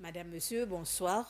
Madame, Monsieur, bonsoir.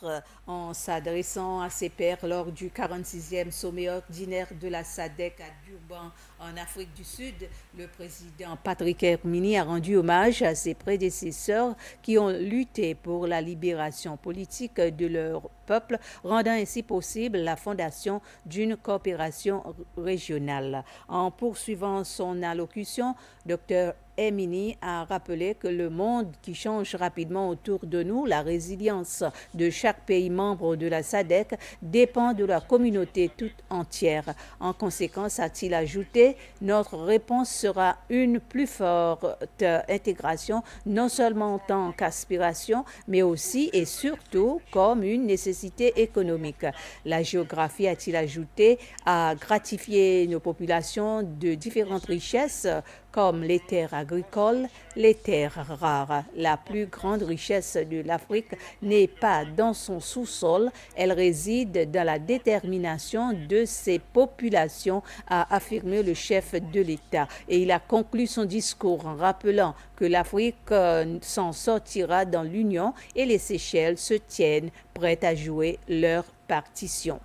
En s'adressant à ses pairs lors du 46e sommet ordinaire de la SADC à Durban, en Afrique du Sud, le président Patrick Hermini a rendu hommage à ses prédécesseurs qui ont lutté pour la libération politique de leur peuple, rendant ainsi possible la fondation d'une coopération régionale. En poursuivant son allocution, Dr. Hermini a rappelé que le monde qui change rapidement autour de nous, la résilience de chaque pays membre de la SADC dépend de la communauté toute entière. En conséquence, a-t-il ajouté, notre réponse sera une plus forte intégration, non seulement en tant qu'aspiration, mais aussi et surtout comme une nécessité économique. La géographie, a-t-il ajouté, a gratifié nos populations de différentes richesses comme les terres agricoles, les terres rares. La plus grande richesse de l'Afrique n'est pas dans son sous-sol, elle réside dans la détermination de ses populations, a affirmé le chef de l'État. Et il a conclu son discours en rappelant que l'Afrique s'en sortira dans l'Union et les Seychelles se tiennent prêtes à jouer leur partition.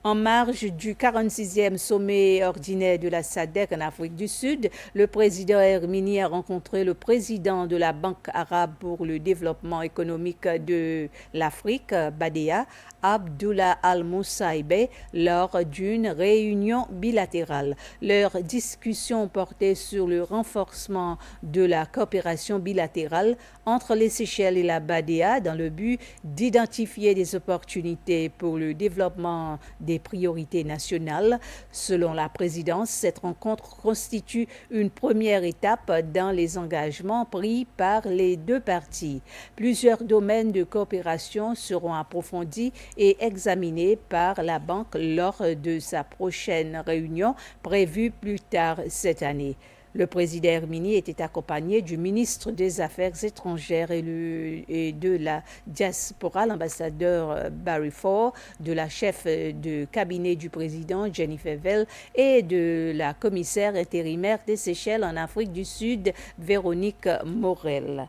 En marge du 46e sommet ordinaire de la SADC en Afrique du Sud, le président Hermini a rencontré le président de la Banque arabe pour le développement économique de l'Afrique, BADEA, Abdullah Al-Moussaïbe, lors d'une réunion bilatérale. Leur discussion portait sur le renforcement de la coopération bilatérale entre les Seychelles et la BADEA dans le but d'identifier des opportunités pour le développement des priorités nationales. Selon la présidence, cette rencontre constitue une première étape dans les engagements pris par les deux parties. Plusieurs domaines de coopération seront approfondis et examinés par la Banque lors de sa prochaine réunion prévue plus tard cette année. Le président Hermini était accompagné du ministre des Affaires étrangères et de la diaspora, l'ambassadeur Barry Ford, de la chef de cabinet du président Jennifer Vell et de la commissaire intérimaire des Seychelles en Afrique du Sud, Véronique Morel.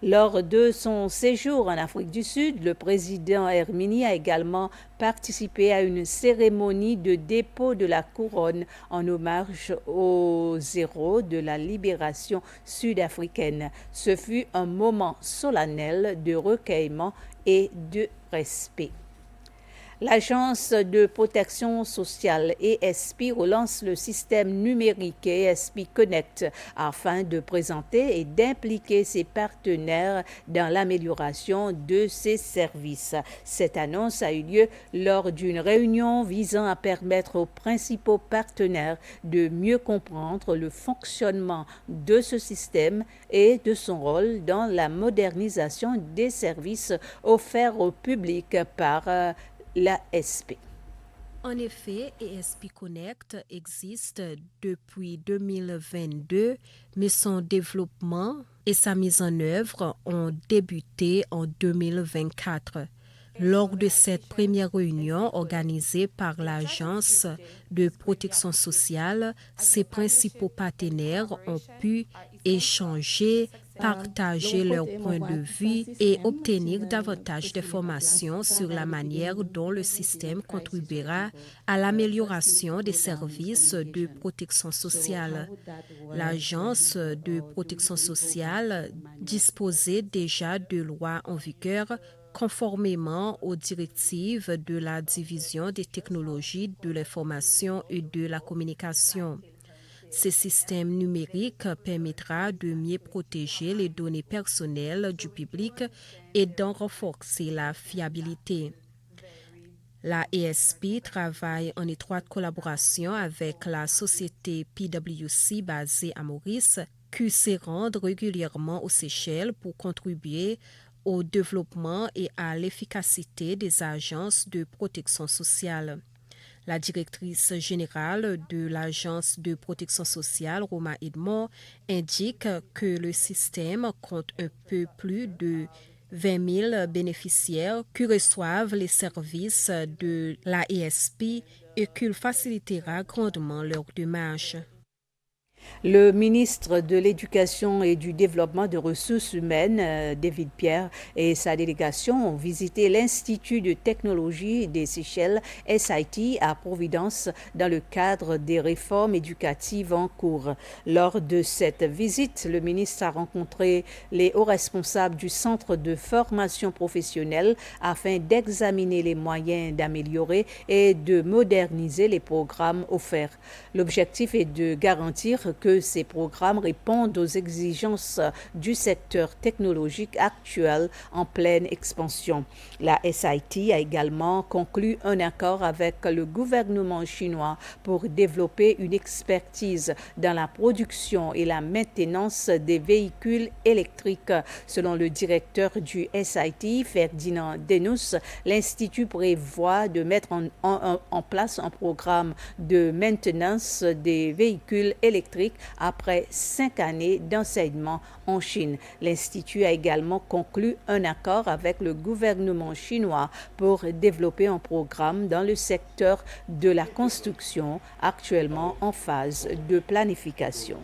Lors de son séjour en Afrique du Sud, le président Hermini a également participé à une cérémonie de dépôt de la couronne en hommage aux héros de la libération sud-africaine. Ce fut un moment solennel de recueillement et de respect. L'Agence de protection sociale ESP relance le système numérique ESP Connect afin de présenter et d'impliquer ses partenaires dans l'amélioration de ses services. Cette annonce a eu lieu lors d'une réunion visant à permettre aux principaux partenaires de mieux comprendre le fonctionnement de ce système et de son rôle dans la modernisation des services offerts au public par l'ASP. En effet, ESP Connect existe depuis 2022, mais son développement et sa mise en œuvre ont débuté en 2024. Lors de cette première réunion organisée par l'Agence de protection sociale, ses principaux partenaires ont pu échanger, partager leurs points de vue et obtenir davantage d'informations sur la manière dont le système contribuera à l'amélioration des services de protection sociale. L'Agence de protection sociale disposait déjà de lois en vigueur conformément aux directives de la Division des technologies de l'information et de la communication. Ce système numérique permettra de mieux protéger les données personnelles du public et d'en renforcer la fiabilité. La ESP travaille en étroite collaboration avec la société PwC basée à Maurice, qui se rend régulièrement aux Seychelles pour contribuer au développement et à l'efficacité des agences de protection sociale. La directrice générale de l'Agence de protection sociale, Roma Edmond, indique que le système compte un peu plus de 20 000 bénéficiaires qui reçoivent les services de la ESP et qu'il facilitera grandement leur démarche. Le ministre de l'Éducation et du Développement des Ressources humaines, David Pierre, et sa délégation ont visité l'Institut de technologie des Seychelles, SIT, à Providence, dans le cadre des réformes éducatives en cours. Lors de cette visite, le ministre a rencontré les hauts responsables du centre de formation professionnelle afin d'examiner les moyens d'améliorer et de moderniser les programmes offerts. L'objectif est de garantir que ces programmes répondent aux exigences du secteur technologique actuel en pleine expansion. La SIT a également conclu un accord avec le gouvernement chinois pour développer une expertise dans la production et la maintenance des véhicules électriques. Selon le directeur du SIT, Ferdinand Denous, l'Institut prévoit de mettre en place un programme de maintenance des véhicules électriques après 5 années d'enseignement en Chine. L'Institut a également conclu un accord avec le gouvernement chinois pour développer un programme dans le secteur de la construction, actuellement en phase de planification.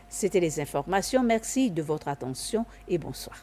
C'était les informations. Merci de votre attention et bonsoir.